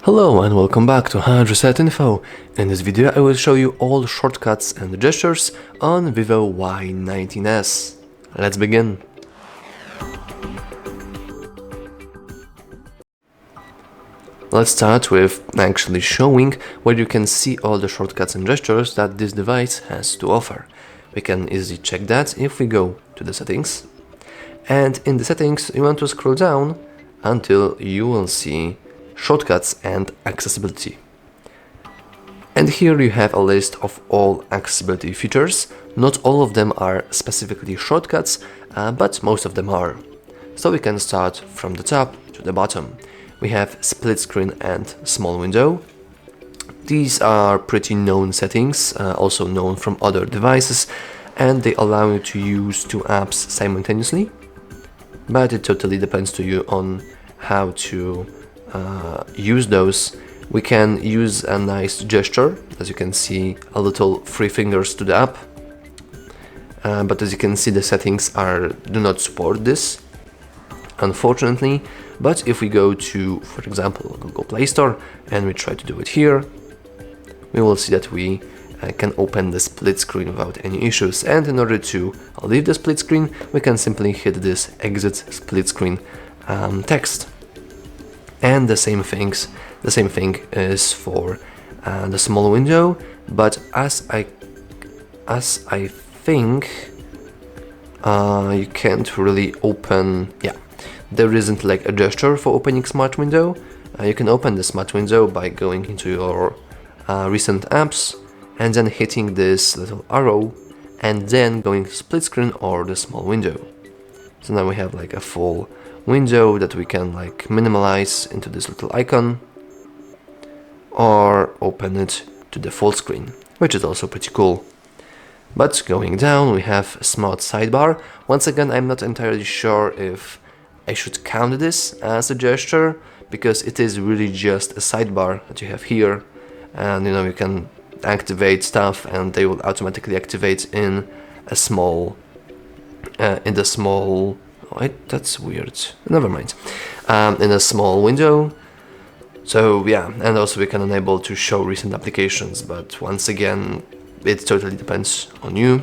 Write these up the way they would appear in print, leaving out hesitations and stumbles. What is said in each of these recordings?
Hello and welcome back to HardReset.Info. In this video I will show you all shortcuts and gestures on VIVO Y19s. Let's begin. Let's start with actually showing where you can see all the shortcuts and gestures that this device has to offer. We can easily check that if we go to the settings. And in the settings you want to scroll down until you will see shortcuts and accessibility. And here you have a list of all accessibility features. Not all of them are specifically shortcuts, but most of them are. So we can start from the top to the bottom. We have split screen and small window. These are pretty known settings, also known from other devices, and they allow you to use two apps simultaneously. But it totally depends to you on how to use those. We can use a nice gesture, as you can see, a little 3 fingers to the app, but as you can see the settings do not support this, unfortunately. But if we go to, for example, Google Play Store and we try to do it here, we will see that we can open the split screen without any issues. And in order to leave the split screen, we can simply hit this exit split screen text. And the same thing is for the small window, but as I think you can't really open, there isn't like a gesture for opening smart window. You can open the smart window by going into your recent apps and then hitting this little arrow and then going to split screen or the small window. So now we have like a full window that we can like minimize into this little icon or open it to the full screen, which is also pretty cool. But going down we have smart sidebar. Once again, I'm not entirely sure if I should count this as a gesture, because it is really just a sidebar that you have here, and you can activate stuff and they will automatically activate in a small that's weird, never mind, in a small window. So yeah, and also we can enable to show recent applications, but once again it totally depends on you.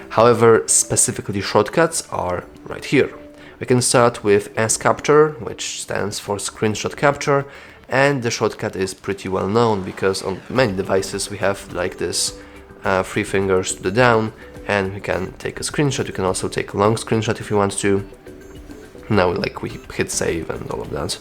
However, specifically shortcuts are right here. We can start with sCapture, which stands for screenshot capture, and the shortcut is pretty well known because on many devices we have like this 3 fingers to the down and we can take a screenshot. You can also take a long screenshot if you want to. Now we hit save and all of that.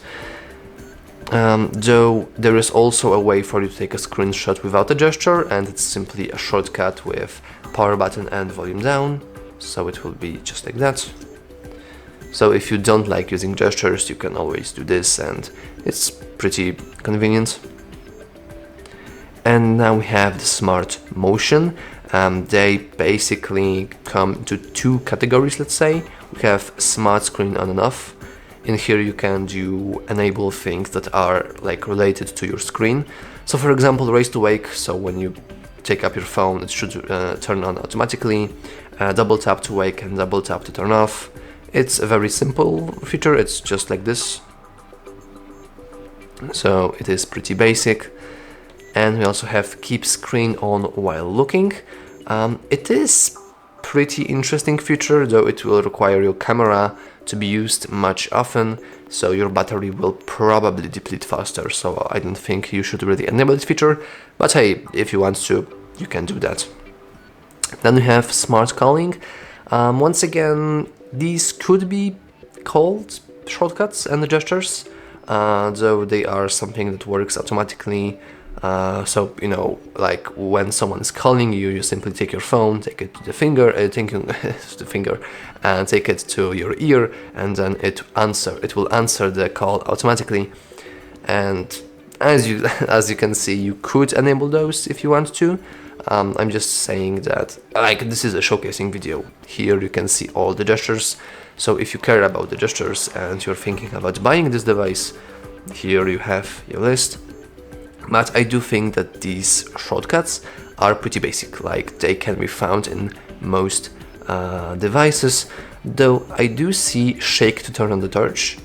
Though there is also a way for you to take a screenshot without a gesture, and it's simply a shortcut with power button and volume down, so it will be just like that. So if you don't like using gestures, you can always do this and it's pretty convenient. And now we have the smart motion. They basically come into 2 categories, let's say. We have smart screen on and off. In here you can enable things that are like related to your screen. So for example, raise to wake, so when you take up your phone it should turn on automatically. Double tap to wake and double tap to turn off. It's a very simple feature, it's just like this. So it is pretty basic. And we also have keep screen on while looking. It is pretty interesting feature, though it will require your camera to be used much often, so your battery will probably deplete faster, so I don't think you should really enable this feature, but hey, if you want to, you can do that. Then we have smart calling. Once again, these could be called shortcuts and gestures, though they are something that works automatically. So like when someone is calling you, you simply take your phone, take it to the finger, and take it to your ear, and then it will answer the call automatically. And as you can see, you could enable those if you want to. I'm just saying that this is a showcasing video. Here you can see all the gestures. So if you care about the gestures and you're thinking about buying this device, here you have your list. But I do think that these shortcuts are pretty basic, like they can be found in most devices, though I do see shake to turn on the torch,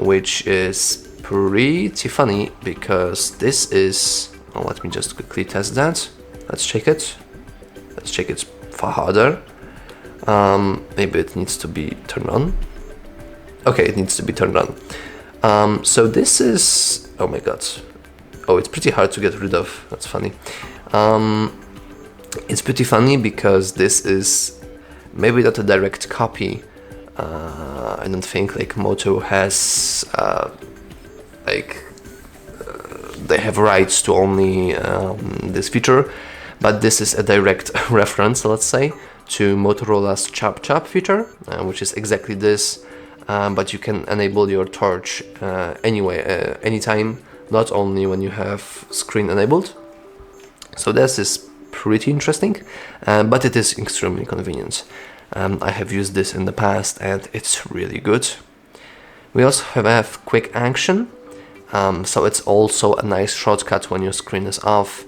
which is pretty funny because this is, oh, let me just quickly test that. Let's check it. Let's check it far harder. Maybe it needs to be turned on. Okay, it needs to be turned on. So this is, oh my god. Oh, it's pretty hard to get rid of. That's funny. It's pretty funny because this is maybe not a direct copy. I don't think like Moto has they have rights to only this feature, but this is a direct reference, let's say, to Motorola's Chop Chop feature, which is exactly this, but you can enable your torch anyway, anytime, not only when you have screen enabled. So this is pretty interesting, but it is extremely convenient. I have used this in the past and it's really good. We also have quick action, so it's also a nice shortcut when your screen is off.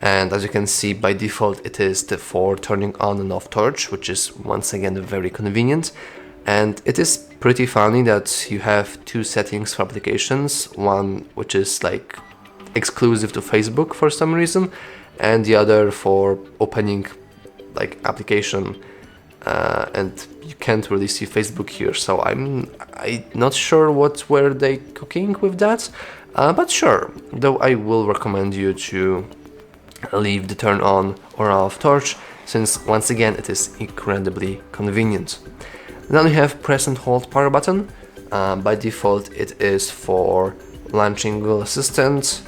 And as you can see, by default it is the for turning on and off torch, which is once again very convenient. And it is pretty funny that you have two settings for applications, one which is like exclusive to Facebook for some reason, and the other for opening like application, and you can't really see Facebook here, so I'm not sure what were they cooking with that, but sure, though I will recommend you to leave the turn on or off torch, since once again it is incredibly convenient. Then we have press and hold power button. By default it is for launching Google Assistant.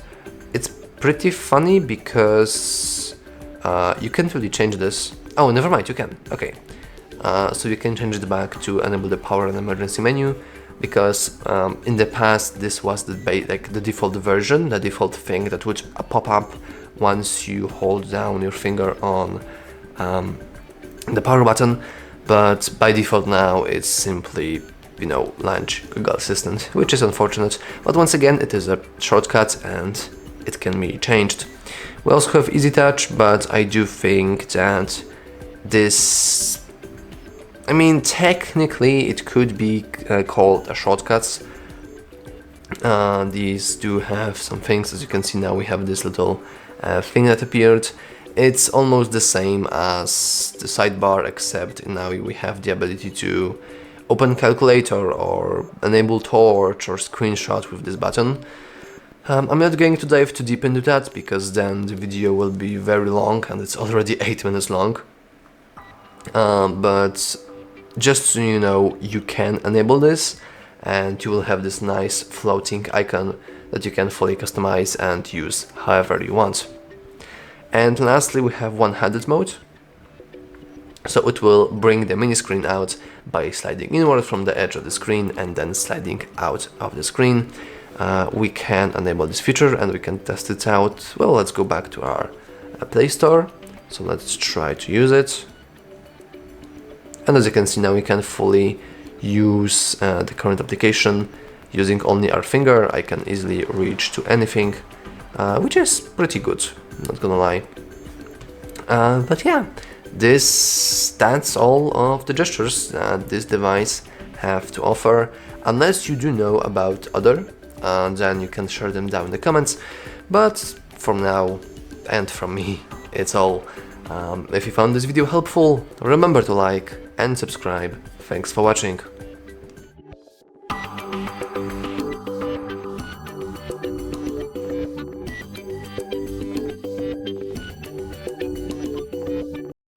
It's pretty funny because you can't really change this. Oh, never mind, you can. Okay. So you can change it back to enable the power and emergency menu, because in the past this was the default version, the default thing that would pop up once you hold down your finger on the power button. But by default now it's simply, you know, launch Google Assistant, which is unfortunate, but once again it is a shortcut and it can be changed. We also have Easy Touch, but I do think that this, I mean, technically it could be called a shortcut. These do have some things. As you can see now, we have this little thing that appeared. It's almost the same as the sidebar, except now we have the ability to open calculator or enable torch or screenshot with this button. I'm not going to dive too deep into that, because then the video will be very long, and it's already 8 minutes long. But just so you know, you can enable this and you will have this nice floating icon that you can fully customize and use however you want. And lastly, we have one-handed mode. So it will bring the mini screen out by sliding inward from the edge of the screen and then sliding out of the screen. We can enable this feature and we can test it out. Well, let's go back to our Play Store. So let's try to use it. And as you can see now, we can fully use the current application using only our finger. I can easily reach to anything, which is pretty good, not gonna lie. But yeah, that's all of the gestures that this device have to offer. Unless you do know about other, then you can share them down in the comments. But from now and from me, it's all. If you found this video helpful, remember to like and subscribe. Thanks for watching.